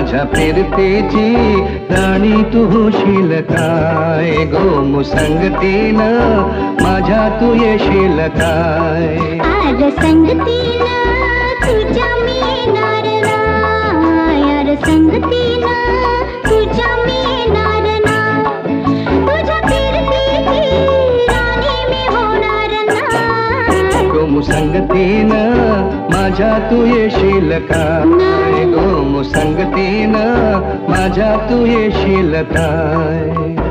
माझ्या फिरतेची राणी तू होशील काय गो मुसंगतीनं माझ्या तू येशील काय आर संगतीनं तुझ्या मी येणार ना यार संगतीनं तुझ्या मी येणार ना तुझ्या फिरतेची राणी मी होणार ना गो मुसंगतीनं माझ्या तू येशील काय गो मुसंगतीनं माझ्या तू येशील काय